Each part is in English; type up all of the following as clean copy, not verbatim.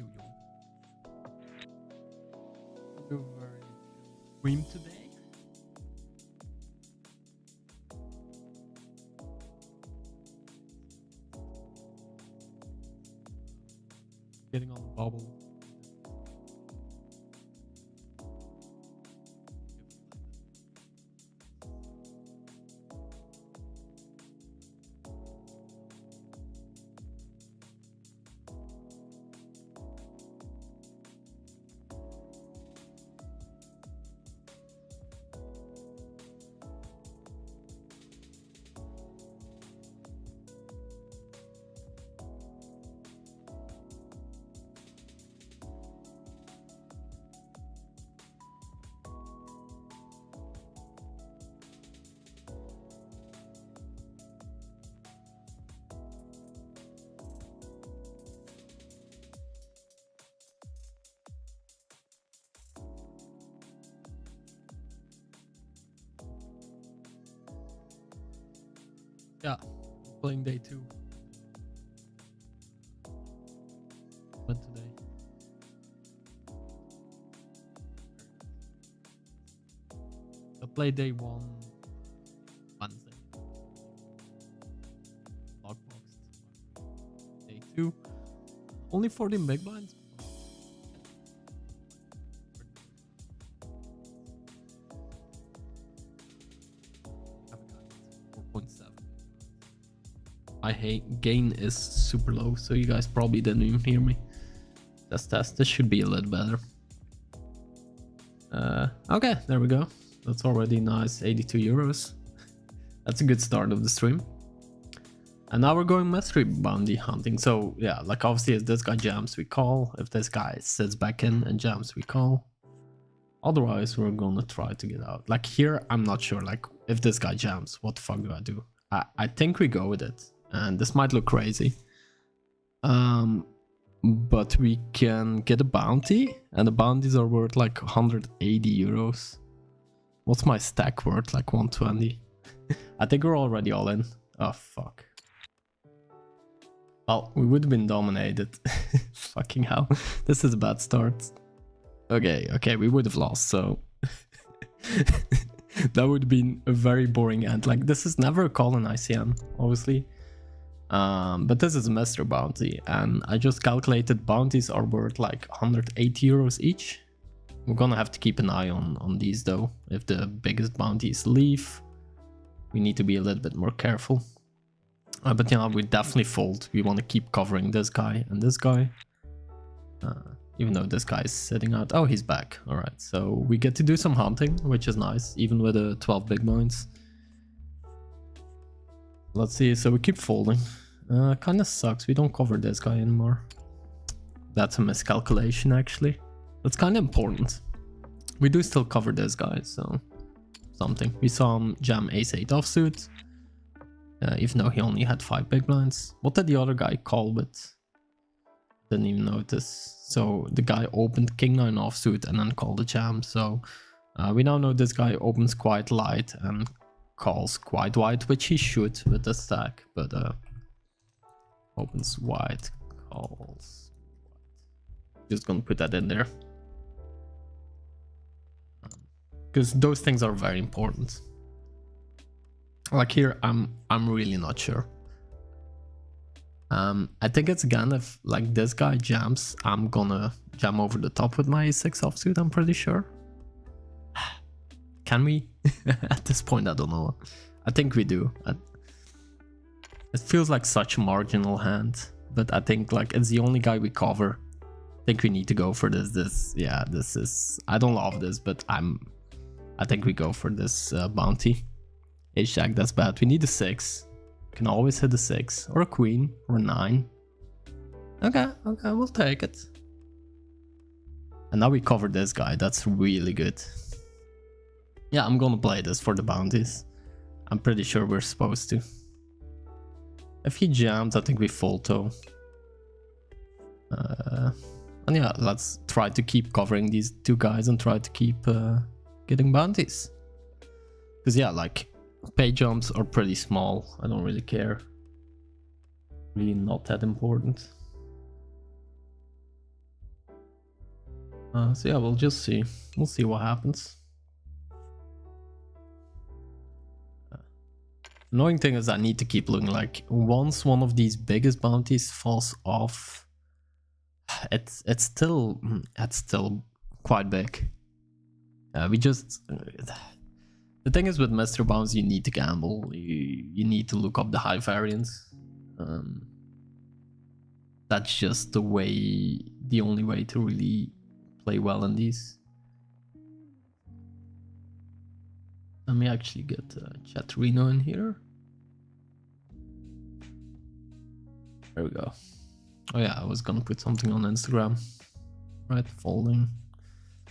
you, Jon. You're very stream today. Getting on the bubble. Yeah, playing day 2. Went today. I played day 1 Wednesday. Lockboxed. Day 2. Only 14 big blinds. My gain is super low, so you guys probably didn't even hear me. Test. This should be a little better. Okay, there we go. That's already nice, 82 euros. That's a good start of the stream. And now we're going mystery bounty hunting. So yeah, like obviously if this guy jams, we call. If this guy sits back in and jams, we call. Otherwise, we're gonna try to get out. Like here, I'm not sure. Like if this guy jams, what the fuck do I do? I think we go with it. And this might look crazy. But we can get a bounty. And the bounties are worth like 180 euros. What's my stack worth? Like 120. I think we're already all in. Oh, fuck. Well, we would have been dominated. Fucking hell. This is a bad start. Okay, we would have lost, so... That would have been a very boring end. Like, this is never a call in ICM, obviously. But this is a master bounty, and I just calculated bounties are worth like 180 euros each. We're gonna have to keep an eye on these though. If the biggest bounties leave, we need to be a little bit more careful. But yeah, we definitely fold. We want to keep covering this guy and this guy. Even though this guy is sitting out. Oh, he's back. Alright, so we get to do some hunting, which is nice, even with the 12 big blinds. Let's see, so we keep folding. Kind of sucks, we don't cover this guy anymore. That's a miscalculation, actually. That's kind of important. We do still cover this guy, so something. We saw him jam ace-8 offsuit, even though he only had 5 big blinds. What did the other guy call with? Didn't even notice. So the guy opened king-9 offsuit and then called a jam. So we now know this guy opens quite light and calls quite wide, which he should with the stack, but opens wide, calls wide. Just gonna put that in there because those things are very important. Like here, I'm really not sure. I think it's again, if like this guy jams, I'm gonna jam over the top with my ace-6 offsuit, I'm pretty sure. Can we? At this point, I don't know. I think we do. It feels like such a marginal hand, but I think like it's the only guy we cover. I think we need to go for this. This is... I don't love this, but I think we go for this bounty. Ace-jack, that's bad. We need a 6. Can always hit a 6 or a queen or a 9. Okay, we'll take it. And now we cover this guy. That's really good. Yeah, I'm gonna play this for the bounties. I'm pretty sure we're supposed to. If he jams, I think we fold though. And yeah, let's try to keep covering these two guys and try to keep getting bounties. Because yeah, like, pay jumps are pretty small. I don't really care. Really not that important. So yeah, we'll just see. We'll see what happens. Annoying thing is I need to keep looking. Like once one of these biggest bounties falls off, it's still quite big. We just the thing is with mystery bounties, you need to gamble. You need to look up the high variance. That's just the only way to really play well in these. Let me actually get Chatrino in here. There we go. Oh yeah, I was gonna put something on Instagram. Right, folding.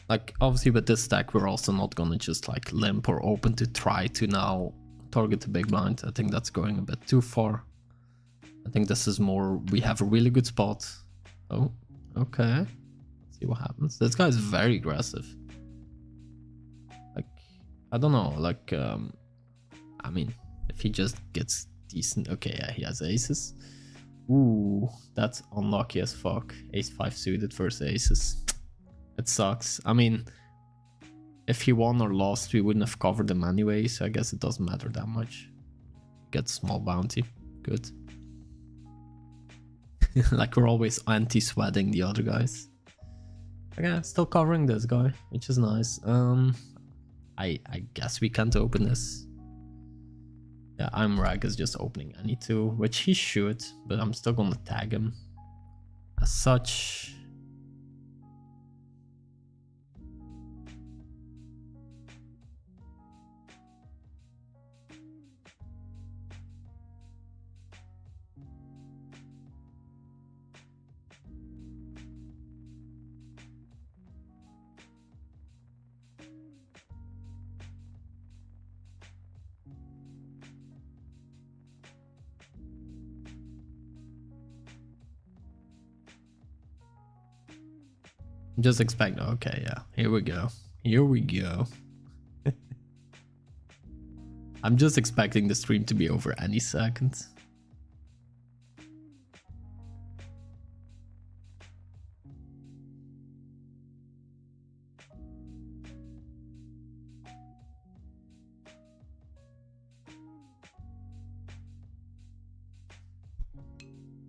Like, obviously with this stack, we're also not gonna just like limp or open to try to now target the big blind. I think that's going a bit too far. I think this is more, we have a really good spot. Oh, okay. Let's see what happens. This guy is very aggressive. Like, I don't know, like, I mean, if he just gets decent, okay, yeah, he has aces. Ooh, that's unlucky as fuck. Ace-5 suited versus aces. It sucks. I mean, if he won or lost, we wouldn't have covered him anyway, so I guess it doesn't matter that much. Get small bounty. Good. Like we're always anti-sweating the other guys. Okay, still covering this guy, which is nice. I guess we can't open this. Yeah, I'm Rag is just opening any two, which he should, but I'm still gonna tag him. As such. Just expect, okay, yeah, here we go. Here we go. I'm just expecting the stream to be over any second.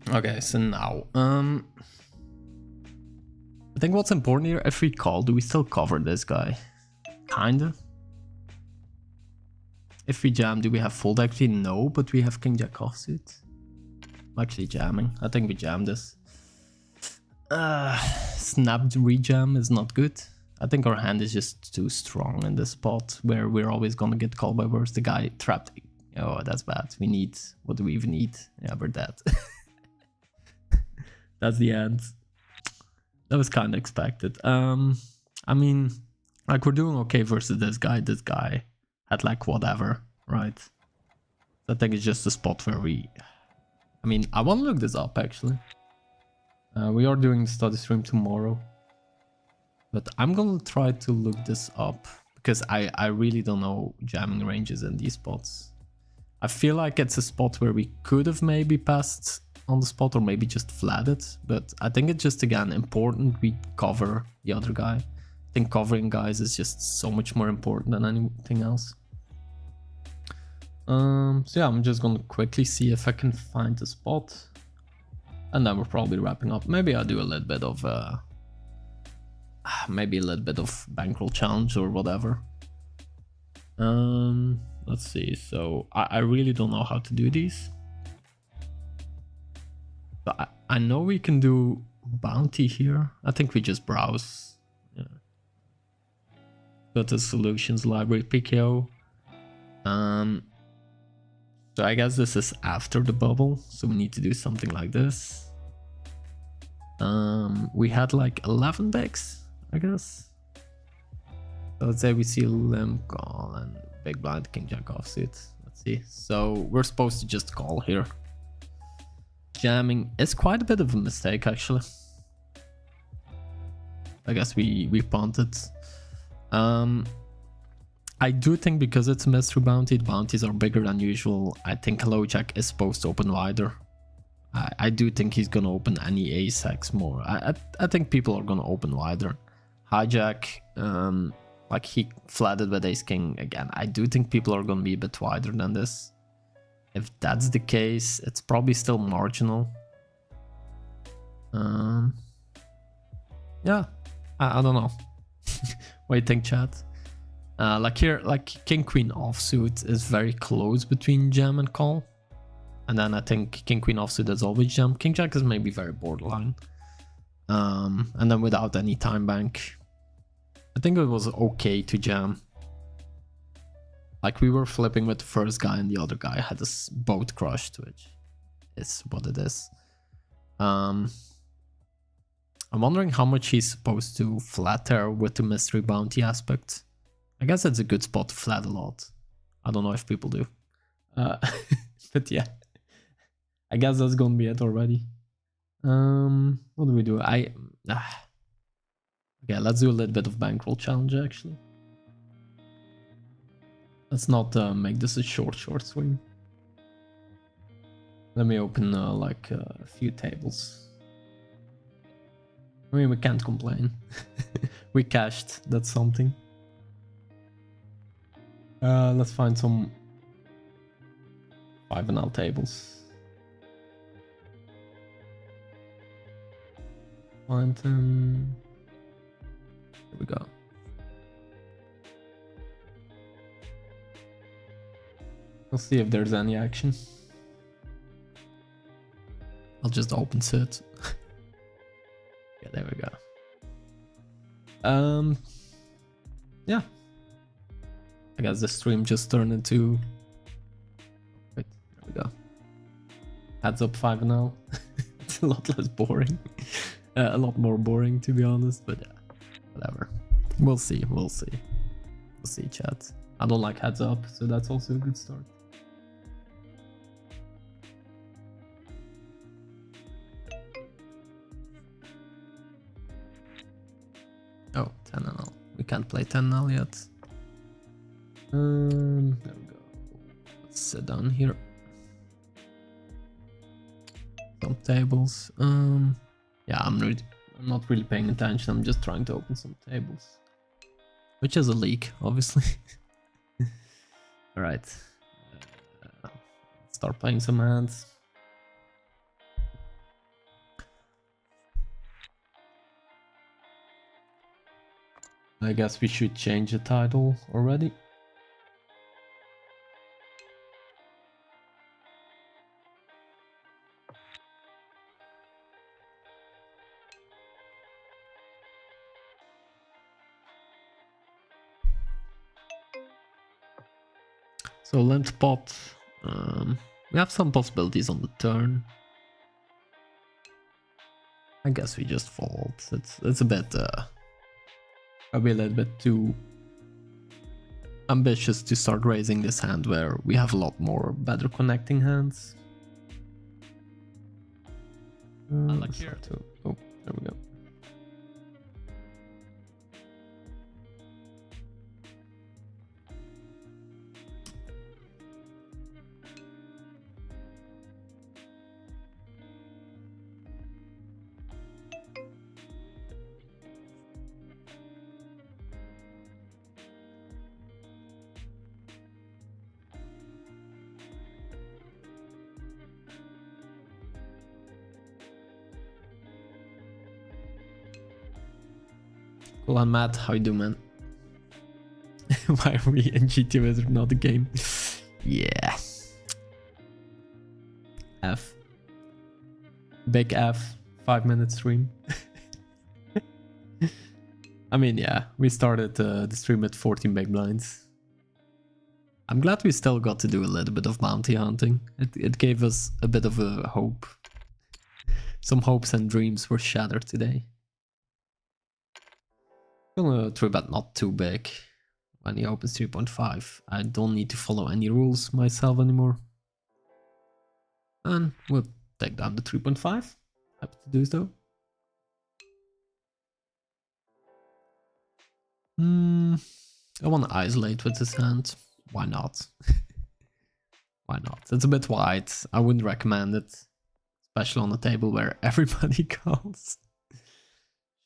Okay, so now, I think what's important here, if we call, do we still cover this guy? Kinda. If we jam, do we have fold equity? No, but we have king jack offsuit. I'm actually jamming. I think we jam this. Snapped rejam is not good. I think our hand is just too strong in this spot where we're always gonna get called by worse. The guy trapped. Oh, that's bad. We need, what do we even need? Yeah, we're dead. That's the end. That was kind of expected. I mean, like we're doing okay versus this guy. This guy had like whatever, right? So I think it's just a spot where we... I mean, I want to look this up actually. We are doing the study stream tomorrow. But I'm gonna try to look this up because I really don't know jamming ranges in these spots. I feel like it's a spot where we could have maybe passed on the spot or maybe just flatted, but I think it's just again important we cover the other guy. I think covering guys is just so much more important than anything else. So yeah, I'm just gonna quickly see if I can find the spot and then we're probably wrapping up. Maybe I'll do a little bit of maybe a little bit of bankroll challenge or whatever. Let's see. So I really don't know how to do these. But I know we can do bounty here. I think we just browse. Yeah. Go to solutions library, PKO. So I guess this is after the bubble. So we need to do something like this. We had like 11 bigs, I guess. So let's say we see limp call and big blind king jack offsuit. Let's see. So we're supposed to just call here. Jamming is quite a bit of a mistake actually. I guess we punted. I do think because it's a mystery bounty, the bounties are bigger than usual. I think low jack is supposed to open wider. I do think he's gonna open any ace x more. I think people are gonna open wider. hijack, like he flatted with ace king again. I do think people are gonna be a bit wider than this. If that's the case, it's probably still marginal. Yeah, I don't know. What do you think, chat? Like here, like king queen offsuit is very close between jam and call. And then I think king queen offsuit is always jam. King jack is maybe very borderline. And then without any time bank, I think it was okay to jam. Like we were flipping with the first guy and the other guy had us both crushed, which is what it is. I'm wondering how much he's supposed to flat there with the mystery bounty aspect. I guess it's a good spot to flat a lot. I don't know if people do. But yeah, I guess that's gonna be it already. What do we do? Okay, let's do a little bit of bankroll challenge actually. Let's not make this a short swing. Let me open like a few tables. I mean, we can't complain. We cashed, that's something. Let's find some 5.5 tables. Find them. Here we go. We'll see if there's any action. I'll just open sit. Yeah, there we go. Yeah. I guess the stream just turned into... Wait, there we go. Heads up 5-0. It's a lot less boring. A lot more boring, to be honest, but yeah, whatever. We'll see, we'll see. We'll see, chat. I don't like heads up, so that's also a good start. Oh, 10-0. We can't play 10-0 yet. There we go. Let's sit down here. Some tables. Yeah, I'm not really paying attention. I'm just trying to open some tables, which is a leak, obviously. All right. Start playing some hands. I guess we should change the title already. So length pot, we have some possibilities on the turn. I guess we just fold. It's a bit, maybe a little bit too ambitious to start raising this hand where we have a lot more better connecting hands. I like here too. Oh, there we go. Cool, I'm Matt. How you doing, man? Why are we in GT Wizard, not the game? Yeah. F. Big F. 5-minute stream. I mean, yeah, we started the stream at 14 big blinds. I'm glad we still got to do a little bit of bounty hunting. It gave us a bit of a hope. Some hopes and dreams were shattered today. Gonna 3-bet not too big when he opens 3.5. I don't need to follow any rules myself anymore. And we'll take down the 3.5. Happy to do so. I want to isolate with this hand. Why not? Why not? It's a bit wide. I wouldn't recommend it. Especially on a table where everybody calls.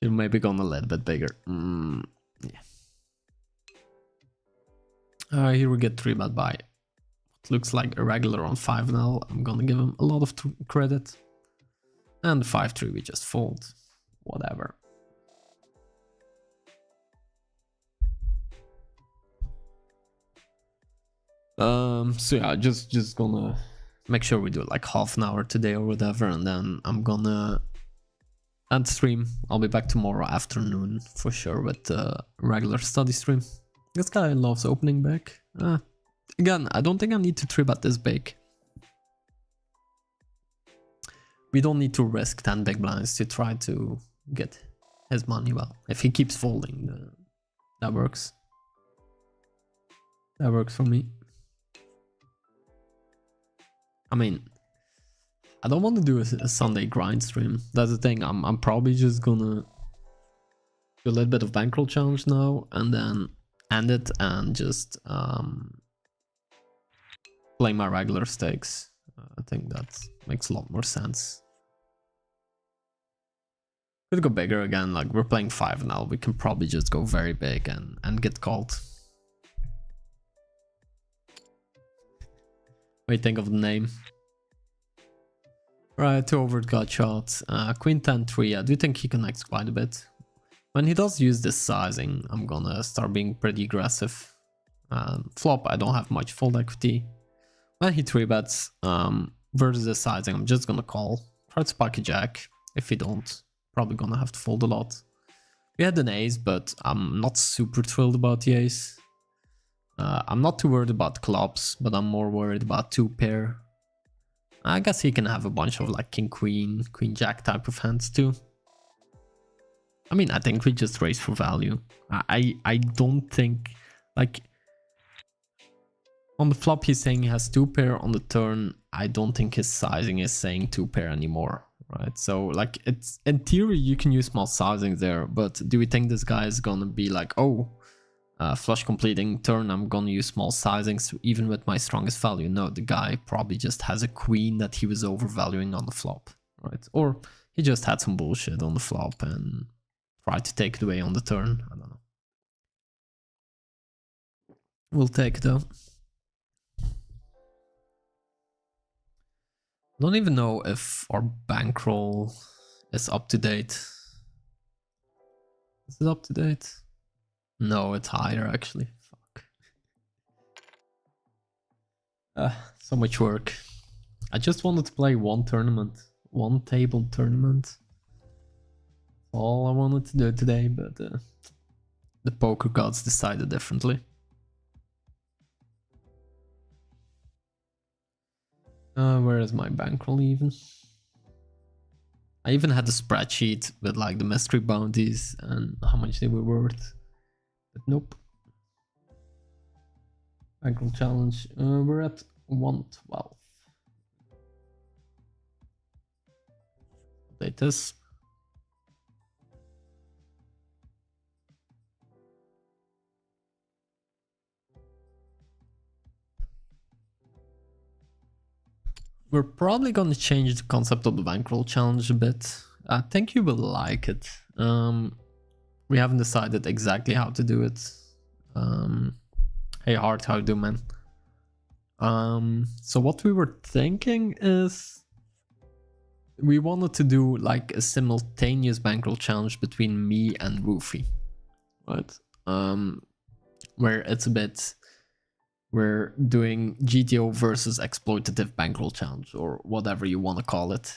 Should maybe gone a little bit bigger. Yeah. Here we get 3-bet by. It looks like a regular on 5 now. I'm gonna give him a lot of credit. And 5-3 we just fold. Whatever. So yeah, just gonna make sure we do it like half an hour today or whatever, and then I'm gonna end stream. I'll be back tomorrow afternoon for sure with the regular study stream. This guy loves opening back. Again, I don't think I need to 3-bet this big. We don't need to risk 10 big blinds to try to get his money. Well, if he keeps folding, that works. That works for me. I mean, I don't want to do a Sunday grind stream. That's the thing. I'm probably just gonna do a little bit of bankroll challenge now and then end it and just play my regular stakes. I think that makes a lot more sense. Could go bigger again. Like we're playing 5 now. We can probably just go very big and get called. What do you think of the name? Right, 2 overt gut shot. Queen 10-3. I do think he connects quite a bit. When he does use this sizing, I'm gonna start being pretty aggressive. Flop, I don't have much fold equity. When he 3-bets versus the sizing, I'm just gonna call. Try to spike a jack. If he don't, probably gonna have to fold a lot. We had an ace, but I'm not super thrilled about the ace. I'm not too worried about clubs, but I'm more worried about 2-pair. I guess he can have a bunch of like king queen, queen jack type of hands too. I mean, I think we just raise for value. I don't think, like, on the flop he's saying he has 2-pair. On the turn, I don't think his sizing is saying 2-pair anymore, right? So like, it's in theory you can use small sizing there, but do we think this guy is gonna be like, oh, flush completing turn, I'm gonna use small sizings even with my strongest value? No, the guy probably just has a queen that he was overvaluing on the flop, right? Or he just had some bullshit on the flop and tried to take it away on the turn. I don't know. We'll take it though. I don't even know if our bankroll is up to date. Is it up to date? No, it's higher actually. Fuck. So much work. I just wanted to play one tournament. One table tournament. All I wanted to do today, but the poker gods decided differently. Where is my bankroll even? I even had a spreadsheet with like the mystery bounties and how much they were worth. But nope. Bankroll challenge. We're at 112. Update this. We're probably going to change the concept of the bankroll challenge a bit. I think you will like it. We haven't decided exactly how to do it. Hey Hart, how you do, man? So what we were thinking is we wanted to do like a simultaneous bankroll challenge between me and Roofy, right? Where it's a bit, we're doing GTO versus exploitative bankroll challenge, or whatever you want to call it.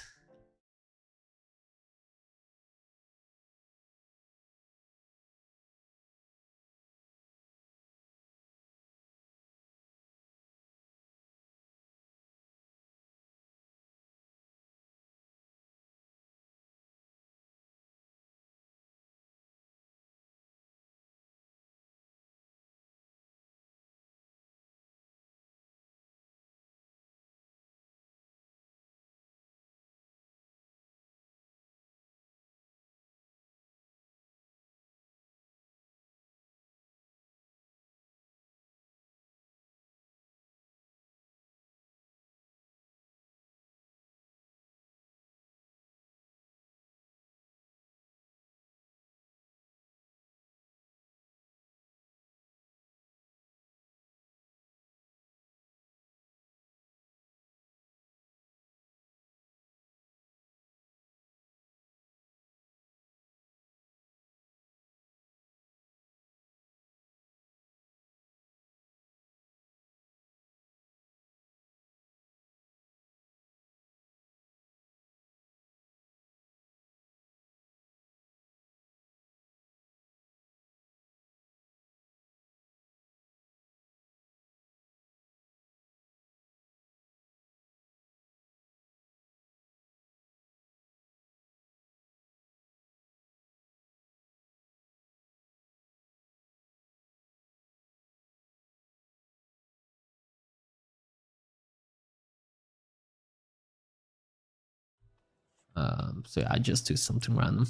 So yeah, I just do something random.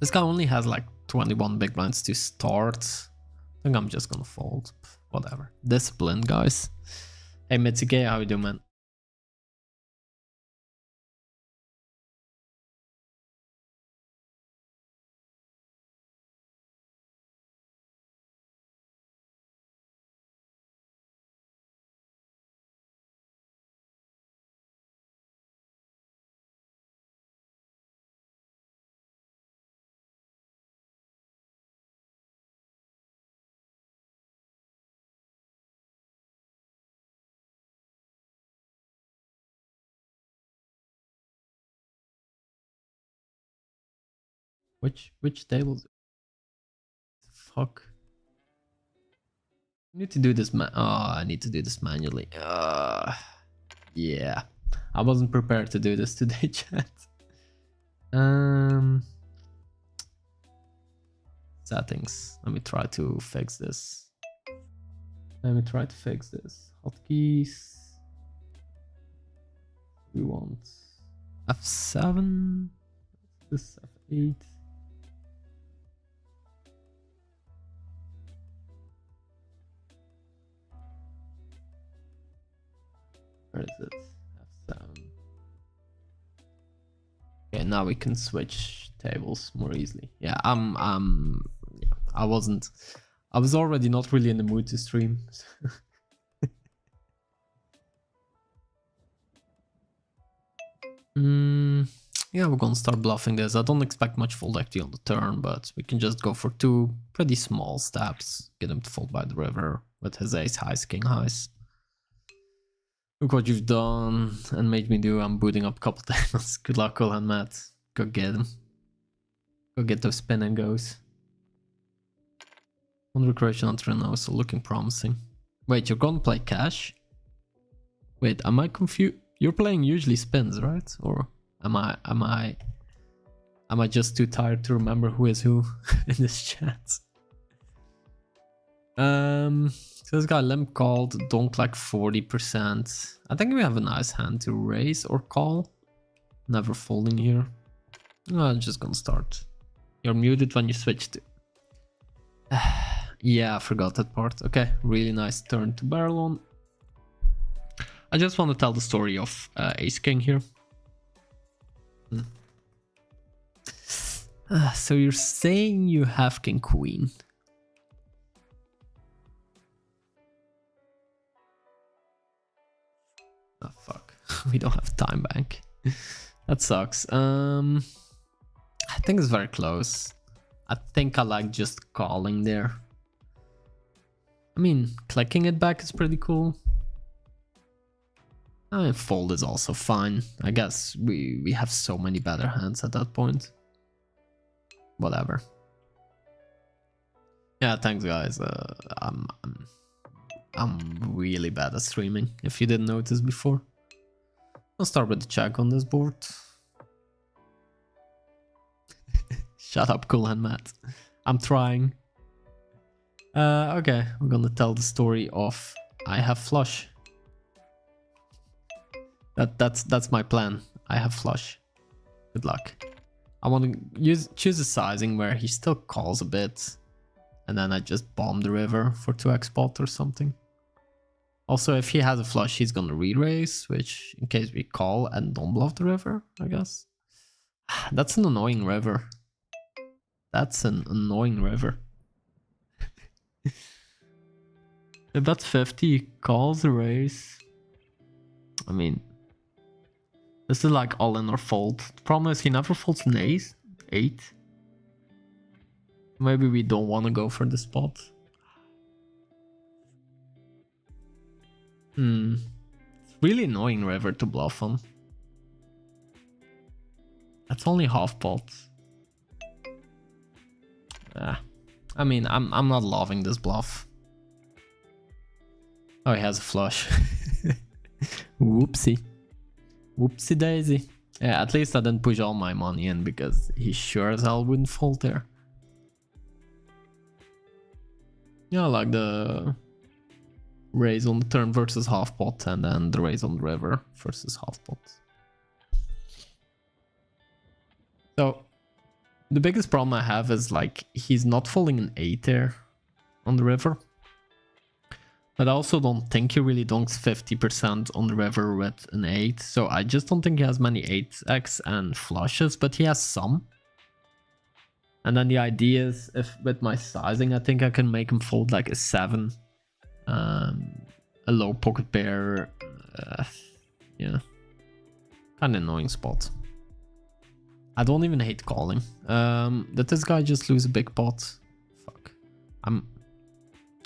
This guy only has like 21 big blinds to start. I think I'm just gonna fold. Whatever. Discipline, guys. Hey, Mitsuge, how you doing, man? Which tables? Fuck. I need to do this I need to do this manually. Yeah. I wasn't prepared to do this today, chat. Settings. Let me try to fix this. Hotkeys. We want F7. This F8. Where is it? F7. Okay, now we can switch tables more easily. Yeah, yeah, I was already not really in the mood to stream. Yeah, we're gonna start bluffing this. I don't expect much fold equity on the turn, but we can just go for two pretty small steps. Get him to fold by the river with his ace highs, king highs. Look what you've done and made me do. I'm booting up a couple tables. Good luck, Cole and Matt. Go get him. Go get those spin and goes. One recreation on turn now, so looking promising. Wait, you're gonna play cash? Wait, am I confused? You're playing usually spins, right? Or am I just too tired to remember who is who in this chat? So this guy limp called, donk like 40%. I think we have a nice hand to raise or call. Never folding here. I'm just gonna start. You're muted when you switch to. Yeah, I forgot that part. Okay, really nice turn to barrel on. I just want to tell the story of Ace King here. So you're saying you have King Queen. Oh fuck, we don't have time bank. That sucks. I think it's very close. I think I like just calling there. I mean, clicking it back is pretty cool. Fold is also fine. I guess we have so many better hands at that point. Whatever. Yeah, thanks guys. I'm really bad at streaming, if you didn't notice before. I'll start with the check on this board. Shut up, Cool and Matt. I'm trying. Okay, we're gonna tell the story of I have flush. That's my plan. I have flush. Good luck. I want to choose a sizing where he still calls a bit, and then I just bomb the river for 2x pot or something. Also, if he has a flush, he's gonna re-raise, which in case we call and don't bluff the river, I guess. That's an annoying river. That's an annoying river. If that's 50, he calls a raise. I mean, this is like all in or fold. The problem is he never folds an ace. 8. Maybe we don't want to go for the spot. It's really annoying river to bluff on. That's only half pot. I mean, I'm not loving this bluff. Oh, he has a flush. Whoopsie. Whoopsie daisy. Yeah, at least I didn't push all my money in because he sure as hell wouldn't fold there. Yeah, I like the raise on the turn versus half pot and then the raise on the river versus half pot. So the biggest problem I have is like he's not folding an 8 there on the river. But I also don't think he really donks 50% on the river with an 8. So I just don't think he has many 8x and flushes, but he has some. And then the idea is, if with my sizing, I think I can make him fold like a 7. A low pocket pair. Yeah. Kind of annoying spot. I don't even hate calling. Did this guy just lose a big pot? Fuck.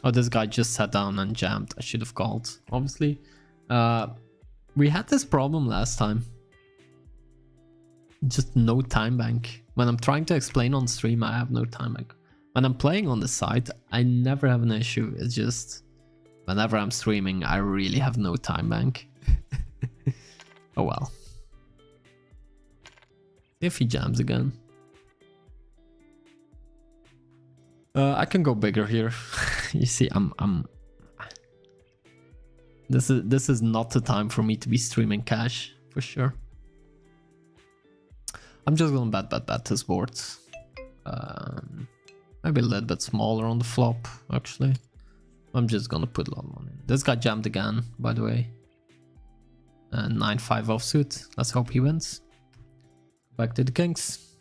Oh, this guy just sat down and jammed. I should have called, obviously. We had this problem last time. Just no time bank. When I'm trying to explain on stream, I have no time bank. When I'm playing on the site, I never have an issue. It's just whenever I'm streaming, I really have no time bank. Oh well. See if he jams again. I can go bigger here. You see, this is not the time for me to be streaming cash for sure. I'm just gonna bet this board. Maybe a little bit smaller on the flop actually. I'm just gonna put a lot of money. This guy jammed again, by the way. 9-5 offsuit. Let's hope he wins. Back to the kings.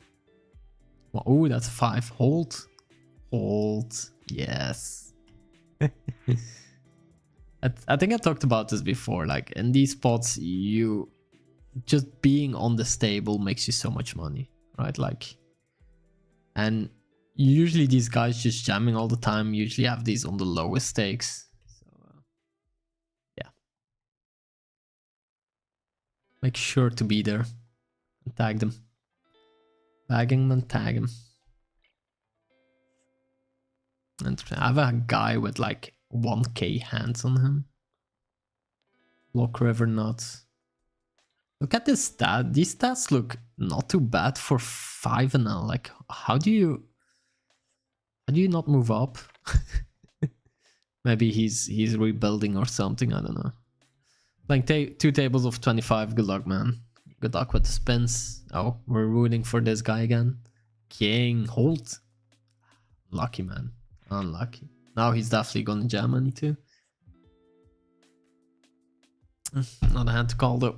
Oh, that's a 5. Hold. Hold. Yes. I think I talked about this before. Like in these spots, you just being on the stable makes you so much money, right? Like, and usually these guys just jamming all the time usually have these on the lowest stakes. So yeah, make sure to be there and tag them. Bagging them and tag him. And I have a guy with like 1k hands on him. Block river nuts. Look at this stat. These stats look not too bad for 5-0. Like, how do you not move up? Maybe he's rebuilding or something. I don't know. Like 2 tables of 25. Good luck, man. Good luck with the spins. Oh, we're rooting for this guy again. King, hold. Lucky, man. Unlucky. Now he's definitely gonna jam money too. Not a hand to call though.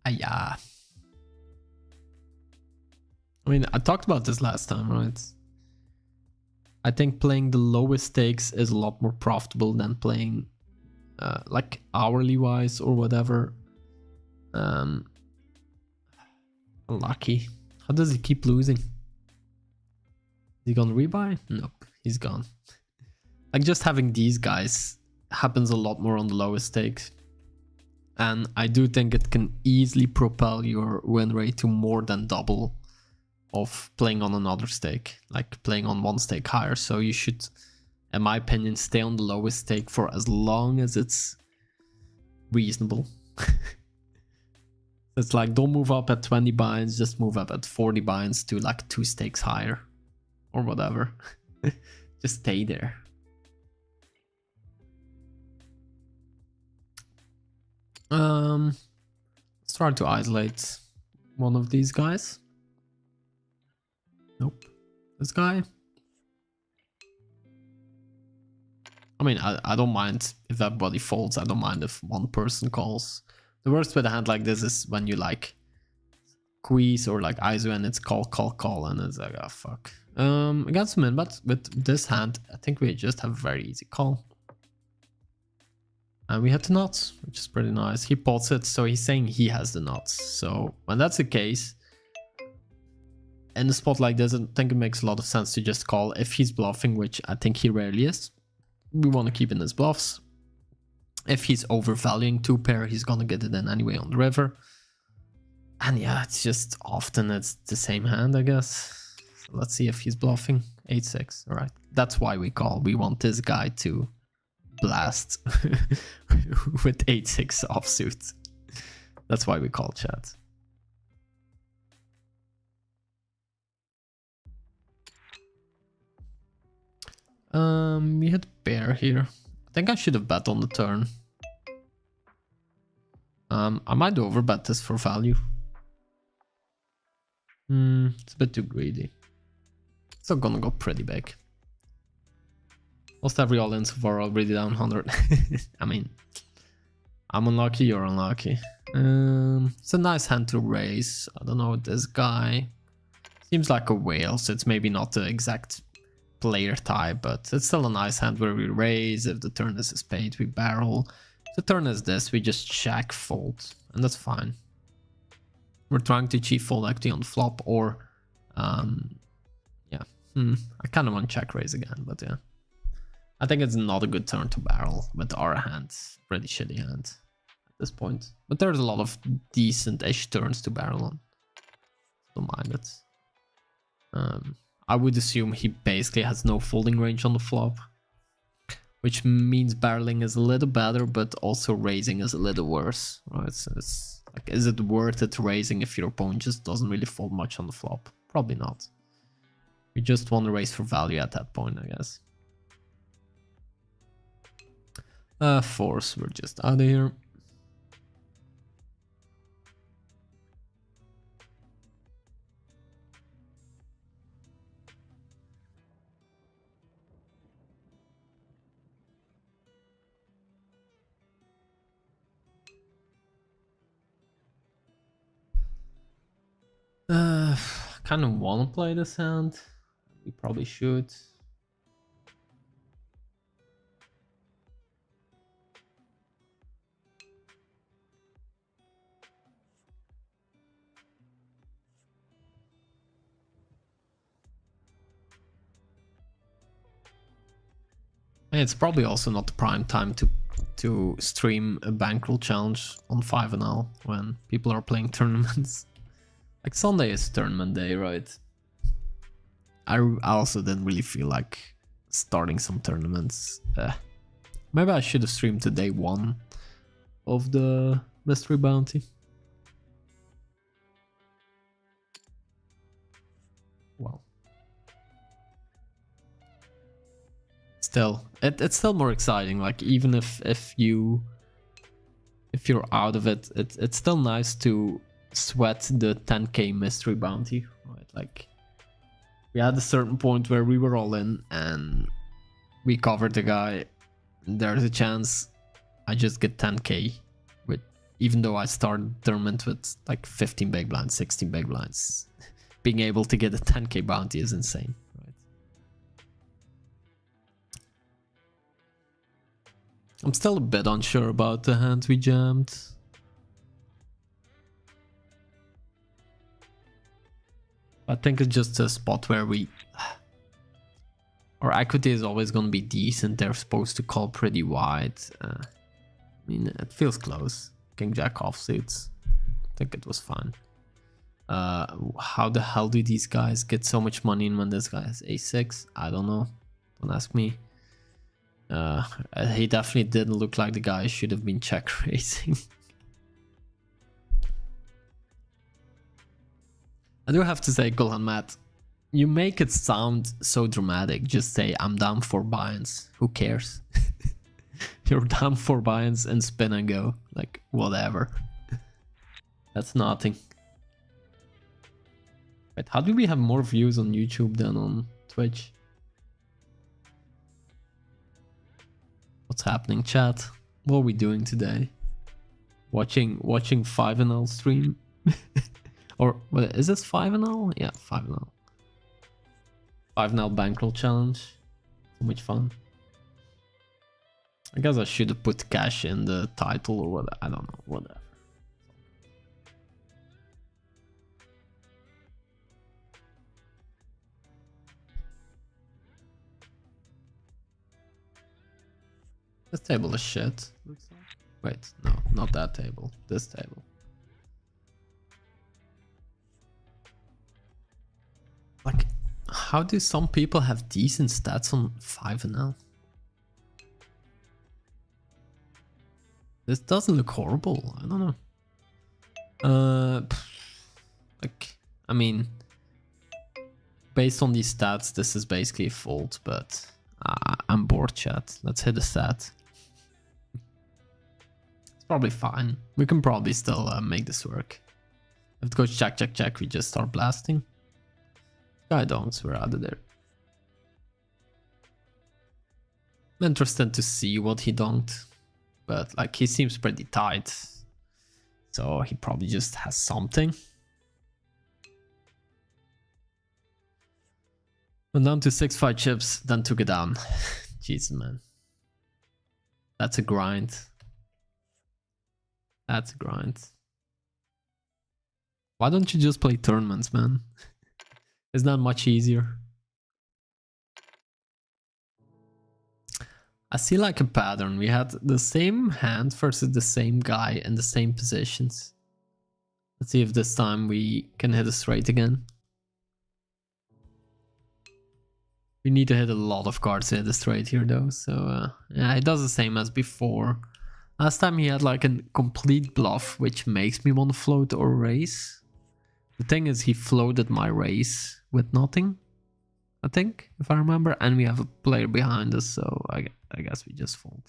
Yeah. I mean, I talked about this last time, right? I think playing the lowest stakes is a lot more profitable than playing like hourly wise or whatever. Unlucky. How does he keep losing? Is he gonna rebuy? Nope, he's gone. Like just having these guys happens a lot more on the lowest stakes. And I do think it can easily propel your win rate to more than double of playing on another stake, like playing on one stake higher. So you should, in my opinion, stay on the lowest stake for as long as it's reasonable. It's like, don't move up at 20 binds, just move up at 40 binds to like 2 stakes higher or whatever. Just stay there. Let's try to isolate one of these guys. Nope. This guy. I mean, I don't mind if everybody folds. I don't mind if one person calls. The worst with a hand like this is when you like squeeze or like ISO and it's call and it's like, oh fuck. Against min, but with this hand, I think we just have a very easy call. And we have the nuts, which is pretty nice. He pots it, so he's saying he has the nuts. So when that's the case, in a spot like this, I think it makes a lot of sense to just call if he's bluffing, which I think he rarely is. We want to keep in his bluffs. If he's overvaluing 2 pair, he's gonna get it in anyway on the river. And yeah, it's just often it's the same hand, I guess. So let's see if he's bluffing. 8-6, all right. That's why we call. We want this guy to blast with 8-6 offsuit. That's why we call, chat. We had pair here. I think I should have bet on the turn. I might overbet this for value. It's a bit too greedy. Still gonna go pretty big. Lost every all-in so far, already down 100. I mean, I'm unlucky, you're unlucky. It's a nice hand to raise. I don't know, this guy seems like a whale, so it's maybe not the exact player type, but it's still a nice hand where we raise. If the turn is a spade, we barrel. If the turn is this, we just check fold, and that's fine. We're trying to achieve fold equity on the flop, or yeah. I kind of want check raise again, but yeah. I think it's not a good turn to barrel with our hand. Pretty shitty hand at this point. But there's a lot of decent-ish turns to barrel on. Don't mind it. I would assume he basically has no folding range on the flop. Which means barreling is a little better, but also raising is a little worse. Right? So it's like, is it worth it raising if your opponent just doesn't really fold much on the flop? Probably not. We just want to raise for value at that point, I guess. Force, we're just out of here. Kind of want to play this hand. We probably should. It's probably also not the prime time to stream a Bankroll challenge on 5NL when people are playing tournaments. Like Sunday is tournament day, right? I also didn't really feel like starting some tournaments. Maybe I should have streamed to day 1 of the mystery bounty. Well. Still, it's still more exciting. Like even if you're out of it, it's still nice to sweat the 10k mystery bounty, right? Like we had a certain point where we were all in and we covered the guy. There's a chance I just get 10k with, even though I started the tournament with like 15 big blinds, 16 big blinds. Being able to get a 10k bounty is insane. I'm still a bit unsure about the hand we jammed. I think it's just a spot where our equity is always going to be decent. They're supposed to call pretty wide. I mean, it feels close. King Jack offsuits. I think it was fine. How the hell do these guys get so much money in when this guy has a6? I don't know. Don't ask me. He definitely didn't look like the guy should have been check raising. I do have to say, Golan Matt, you make it sound so dramatic. Just say, I'm down 4 buy-ins. Who cares? You're down 4 buy-ins and spin and go. Like, whatever. That's nothing. Wait, how do we have more views on YouTube than on Twitch? What's happening, chat? What are we doing today? Watching 5NL stream? Or what, is this 5NL? Yeah, 5NL. 5NL Bankroll challenge. So much fun. I guess I should have put cash in the title or what. I don't know. Whatever. This table is shit. Looks like. Wait, no, not that table. This table. Like, how do some people have decent stats on 5NL? This doesn't look horrible. I don't know. Like, I mean, based on these stats, this is basically a fold, but I'm bored, chat. Let's hit a stat. It's probably fine. We can probably still make this work. If it goes check, check, check, we just start blasting. Guy don'ts, we're out of there. I'm interested to see what he donked. But like he seems pretty tight. So he probably just has something. Went down to 6-5 chips, then took it down. Jesus, man. That's a grind. That's a grind. Why don't you just play tournaments, man? It's not much easier. I see like a pattern. We had the same hand versus the same guy in the same positions. Let's see if this time we can hit a straight again. We need to hit a lot of cards to hit a straight here though. So yeah, it does the same as before. Last time he had like a complete bluff, which makes me want to float or raise. The thing is he floated my raise with nothing, I think, if I remember. And we have a player behind us, so I guess we just fold.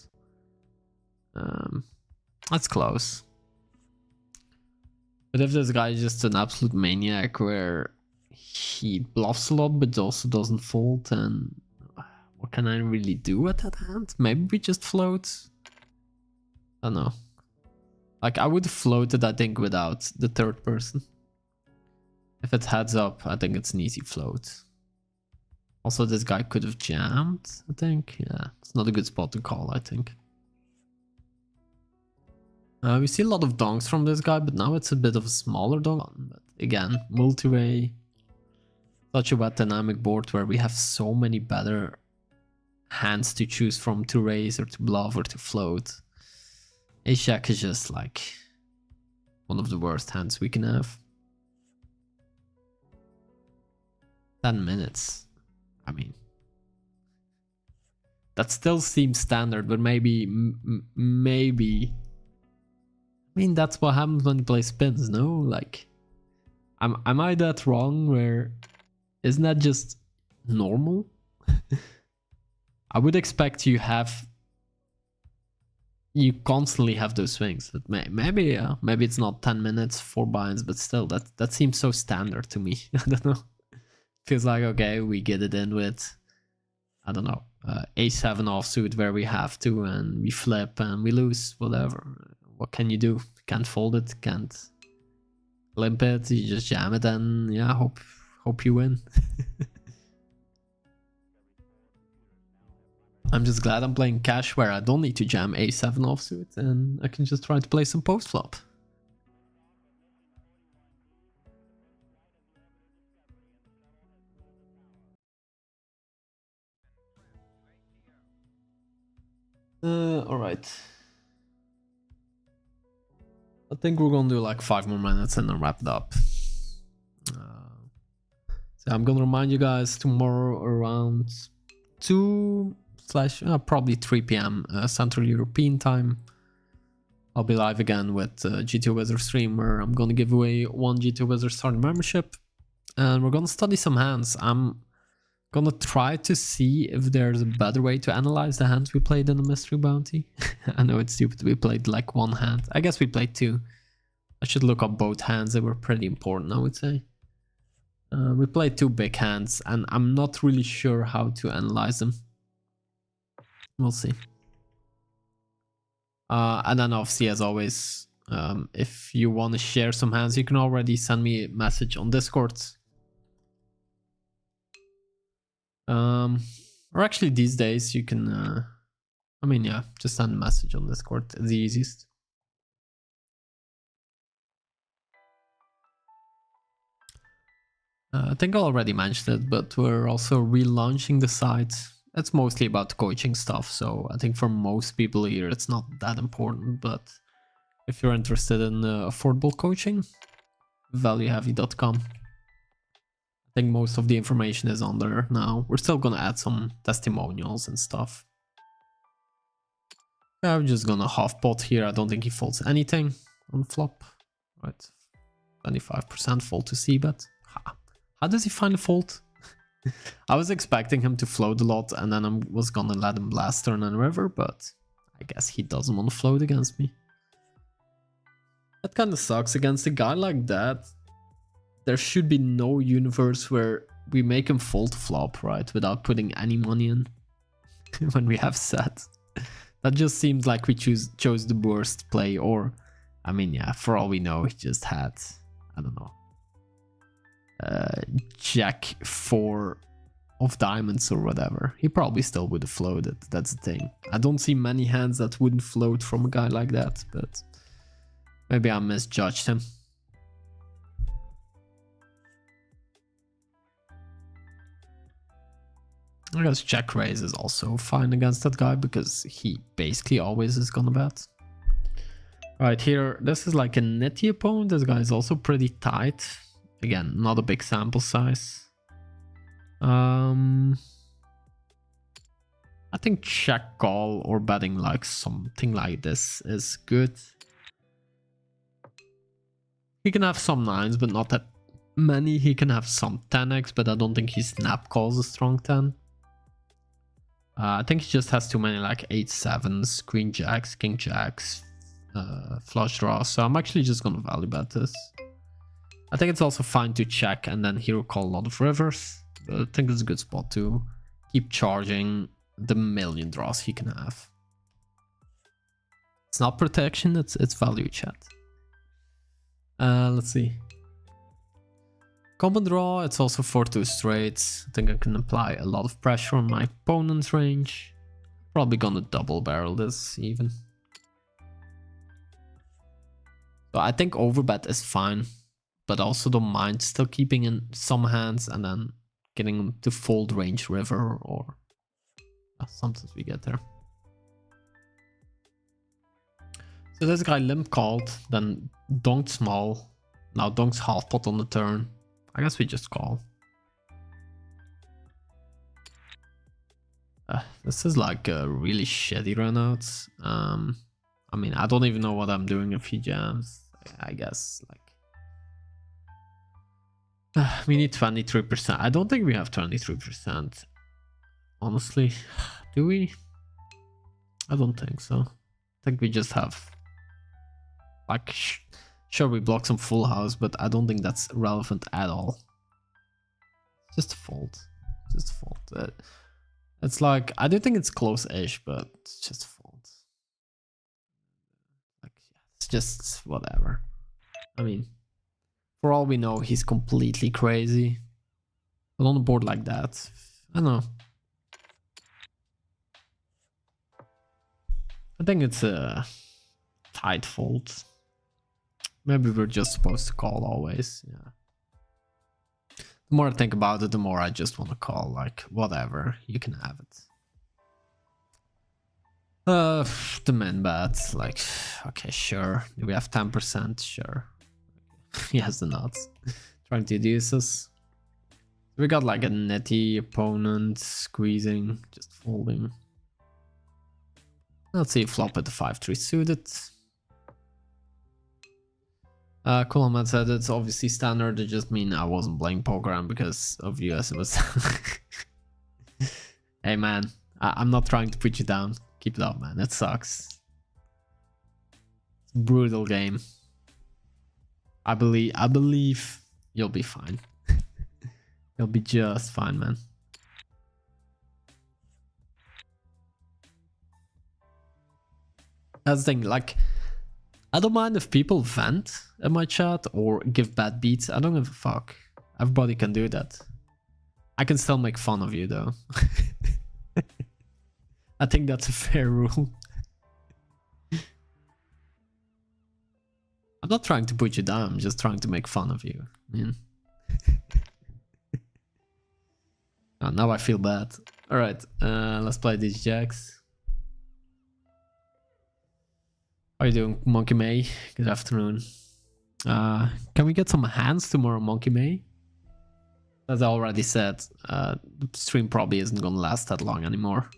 That's close. But if this guy is just an absolute maniac where he bluffs a lot but also doesn't fold, then what can I really do at that hand? Maybe we just float. I don't know. Like I would have floated, I think, without the third person. If it's heads up, I think it's an easy float. Also, this guy could have jammed, I think. Yeah, it's not a good spot to call, I think. We see a lot of donks from this guy, but now it's a bit of a smaller donk. But again, multi-way. Such a wet dynamic board where we have so many better hands to choose from to raise or to bluff or to float. Ace-Jack is just like one of the worst hands we can have. 10 minutes. I mean, that still seems standard, but maybe. I mean, that's what happens when you play spins, no? Like, am I that wrong? Where isn't that just normal? I would expect you constantly have those swings, but maybe yeah, maybe it's not 10 minutes, 4 binds, but still, that seems so standard to me. I don't know. Feels like, okay, we get it in with, I don't know, A7 offsuit where we have to, and we flip and we lose, whatever. What can you do? Can't fold it, can't limp it, you just jam it and yeah, hope you win. I'm just glad I'm playing cash where I don't need to jam A7 offsuit and I can just try to play some post flop. Alright. I think we're gonna do like 5 more minutes and then wrap it up. So I'm gonna remind you guys tomorrow around 2 / probably 3 p.m. Central European time. I'll be live again with GTO Wizard stream where I'm gonna give away 1 GTO Wizard starter membership. And we're gonna study some hands. I'm gonna try to see if there's a better way to analyze the hands we played in the mystery bounty. I know it's stupid, we played like 1 hand. I guess we played 2. I should look up both hands, they were pretty important, I would say. We played 2 big hands and I'm not really sure how to analyze them. We'll see. And then obviously, as always, if you want to share some hands, you can already send me a message on Discord. Or actually these days you can, I mean, yeah, just send a message on Discord, it's the easiest. I think I already mentioned it, but we're also relaunching the site. It's mostly about coaching stuff, so I think for most people here it's not that important, but if you're interested in affordable coaching, valueheavy.com. I think most of the information is on there now. We're still gonna add some testimonials and stuff. I'm just gonna half pot here. I don't think he folds anything on flop. Right, 25% fold to c-bet. How does he find a fold? I was expecting him to float a lot and then I was gonna let him blast turn and river, but I guess he doesn't want to float against me. That kind of sucks. Against a guy like that, there should be no universe where we make him fold flop, right? Without putting any money in when we have set. That just seems like we chose the worst play, or, I mean, yeah, for all we know, he just had, I don't know, Jack 4 of diamonds or whatever. He probably still would have floated, that's the thing. I don't see many hands that wouldn't float from a guy like that, but maybe I misjudged him. I guess check raise is also fine against that guy because he basically always is gonna bet. Right here, this is like a nitty opponent. This guy is also pretty tight. Again, not a big sample size. I think check call or betting like something like this is good. He can have some 9s, but not that many. He can have some 10x, but I don't think he snap calls a strong 10. I think he just has too many like 8-7s, queen jacks, king jacks, flush draws. So I'm actually just gonna value bet this. I think it's also fine to check and then hero call a lot of rivers. But I think it's a good spot to keep charging the million draws he can have. It's not protection, it's value chat. Let's see. Common draw, it's also 4-2 straights. I think I can apply a lot of pressure on my opponent's range. Probably gonna double barrel this even. So I think overbet is fine, but also don't mind still keeping in some hands and then getting them to fold range river or sometimes we get there. So this guy limp called, then donked small. Now donks half pot on the turn. I guess we just call. This is like a really shitty runout. I mean, I don't even know what I'm doing if he jams. I guess like we need 23%. I don't think we have 23%. Honestly, do we? I don't think so. I think we just have like sure, we block some full house, but I don't think that's relevant at all. Just a fold. Just a fold. It's like, I do think it's close-ish, but it's just a fold. Like, yeah, it's just whatever. I mean, for all we know, he's completely crazy. But on a board like that, I don't know. I think it's a tight fold. Maybe we're just supposed to call always, yeah. The more I think about it, the more I just want to call, like, whatever, you can have it. The min bet, like, okay, sure. Do we have 10%? Sure. He has the nuts. Trying to deduce us. We got like a netty opponent, squeezing, just folding. Let's see, flop at the 5-3 suited. Coolman said it's obviously standard. It just mean I wasn't playing poker and because of US it was. Hey man, I'm not trying to put you down. Keep it up, man. It sucks. It's a brutal game. I believe you'll be fine. You'll be just fine, man. That's the thing, like, I don't mind if people vent in my chat or give bad beats. I don't give a fuck. Everybody can do that. I can still make fun of you though. I think that's a fair rule. I'm not trying to put you down, I'm just trying to make fun of you. Man. Oh, now I feel bad. Alright, let's play these jacks. How are you doing, Monkey May? Good afternoon. Can we get some hands tomorrow, Monkey May? As I already said, the stream probably isn't gonna last that long anymore.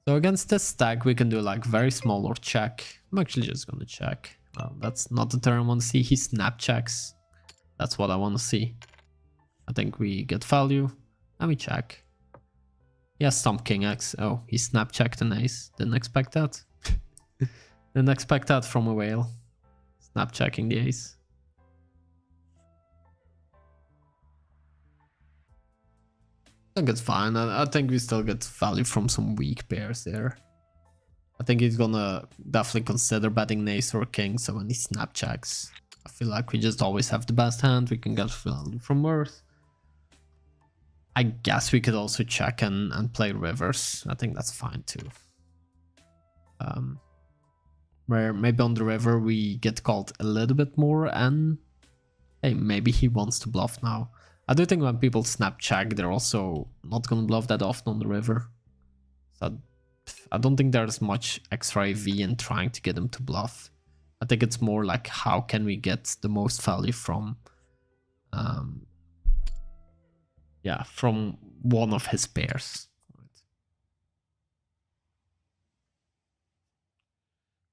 So against this stack, we can do like very small or check. I'm actually just gonna check. Well, that's not the turn I want to see. He snap checks. That's what I want to see. I think we get value and we check. He has some king X. Oh, he snap checked an ace. Didn't expect that. Didn't expect that from a whale. Snap checking the ace. I think it's fine. I think we still get value from some weak pairs there. I think he's gonna definitely consider betting an ace or a king, so when he snap checks, I feel like we just always have the best hand. We can get value from worth. I guess we could also check and play rivers. I think that's fine too. Where maybe on the river we get called a little bit more, and hey, maybe he wants to bluff now. I do think when people snap check, they're also not gonna bluff that often on the river. So I don't think there's much extra EV in trying to get him to bluff. I think it's more like how can we get the most value from yeah, from one of his pairs.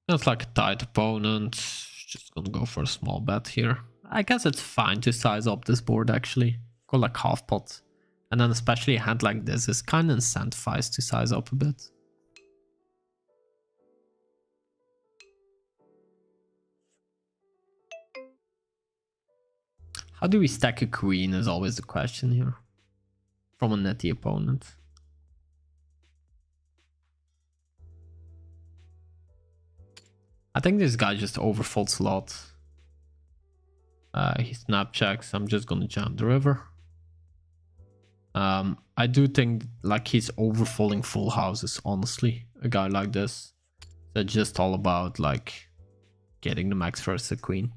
It's like a tight opponent. Just gonna go for a small bet here. I guess it's fine to size up this board actually. Go like half pot. And then especially a hand like this is kind of incentivized to size up a bit. How do we stack a queen is always the question here. From a netty opponent. I think this guy just overfolds a lot. He snap checks. I'm just gonna jam the river. I do think like he's overfolding full houses, honestly. A guy like this. It's just all about like getting the max versus the queen.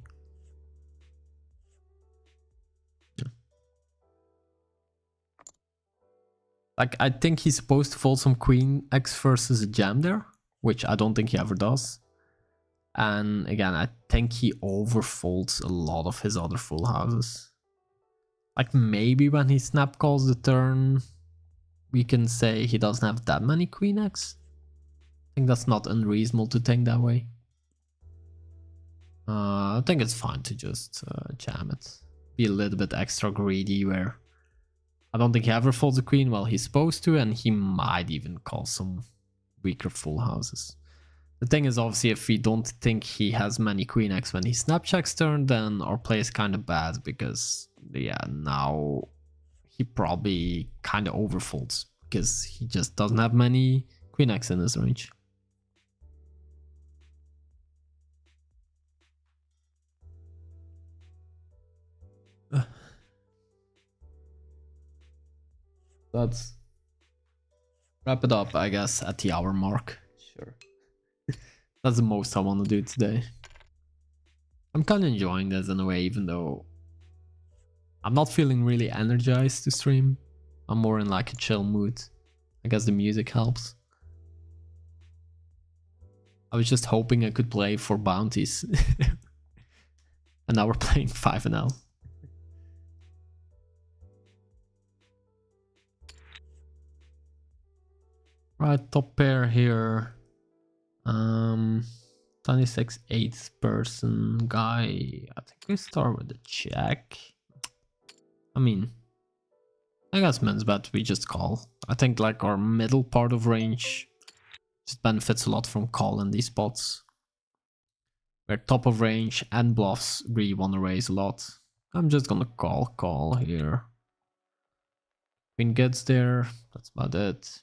Yeah. Like I think he's supposed to fold some queen X versus a jam there, which I don't think he ever does. And again, I think he overfolds a lot of his other full houses. Like maybe when he snap calls the turn, we can say he doesn't have that many queen X. I think that's not unreasonable to think that way. I think it's fine to just jam it. Be a little bit extra greedy where I don't think he ever folds a queen. Well, he's supposed to, and he might even call some weaker full houses. The thing is, obviously, if we don't think he has many queen X when he snap checks turn, then our play is kind of bad because, yeah, now he probably kind of overfolds because he just doesn't have many queen X in his range. Let's wrap it up, I guess, at the hour mark. Sure. That's the most I want to do today. I'm kind of enjoying this in a way, even though I'm not feeling really energized to stream. I'm more in like a chill mood. I guess the music helps. I was just hoping I could play for bounties. And now we're playing 5-L. Right, top pair here. 26 8th person guy. I think we start with the check. I mean, I guess men's bet we just call. I think like our middle part of range just benefits a lot from calling these spots. Where top of range and bluffs really want to raise a lot. I'm just gonna call here. Queen gets there. That's about it.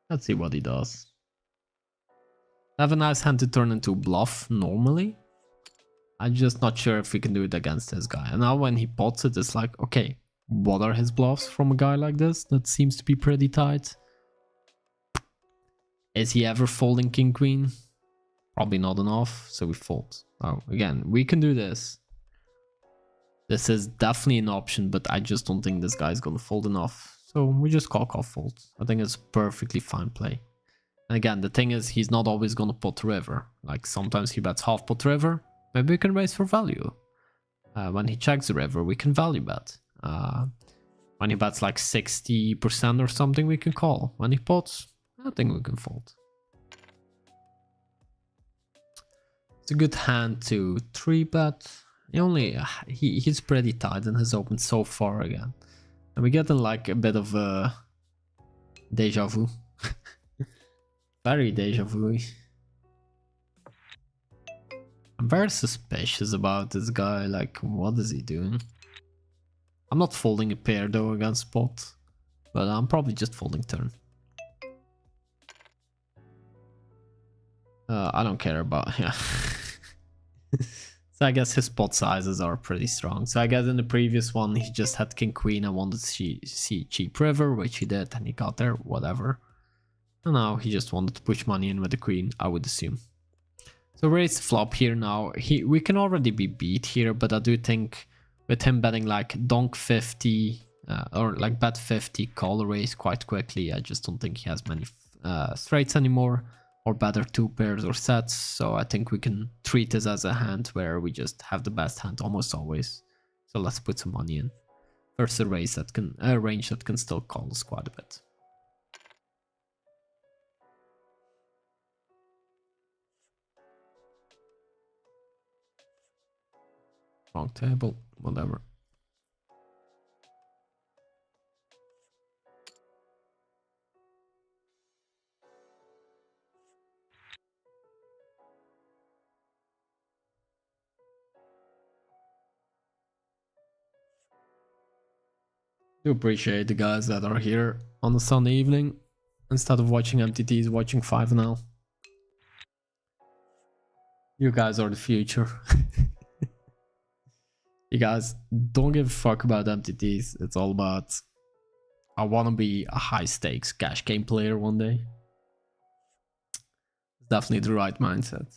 Let's see what he does. I have a nice hand to turn into bluff normally. I'm just not sure if we can do it against this guy. And now when he pots it, it's like, okay, what are his bluffs from a guy like this? That seems to be pretty tight. Is he ever folding king queen? Probably not enough, so we fold. Oh, again, we can do this. This is definitely an option, but I just don't think this guy's gonna fold enough. So we just call fold. I think it's perfectly fine play. And again, the thing is, he's not always gonna pot river. Like sometimes he bets half pot river. Maybe we can raise for value. When he checks the river, we can value bet. When he bets like 60% or something, we can call. When he pots, I think we can fold. It's a good hand to 3-bet. He's pretty tight and has opened so far again. And we get in like a bit of a deja vu. Very deja vu. I'm very suspicious about this guy. Like, what is he doing? I'm not folding a pair though against spot, but I'm probably just folding turn. I don't care about, yeah. So I guess his spot sizes are pretty strong. So I guess in the previous one he just had king queen and wanted to see cheap river, which he did, and he got there, whatever. And now he just wanted to push money in with the queen, I would assume. So raise the flop here now. We can already be beat here, but I do think with him betting like donk 50 or like bet 50 call raise quite quickly, I just don't think he has many straights anymore, or better two pairs or sets. So I think we can treat this as a hand where we just have the best hand almost always. So let's put some money in versus a raise that can range that can still call us quite a bit. Wrong table, whatever. Do appreciate the guys that are here on a Sunday evening instead of watching MTTs, watching 5NL. You guys are the future. You guys don't give a fuck about MTTs. It's all about, I want to be a high stakes cash game player one day. It's definitely the right mindset.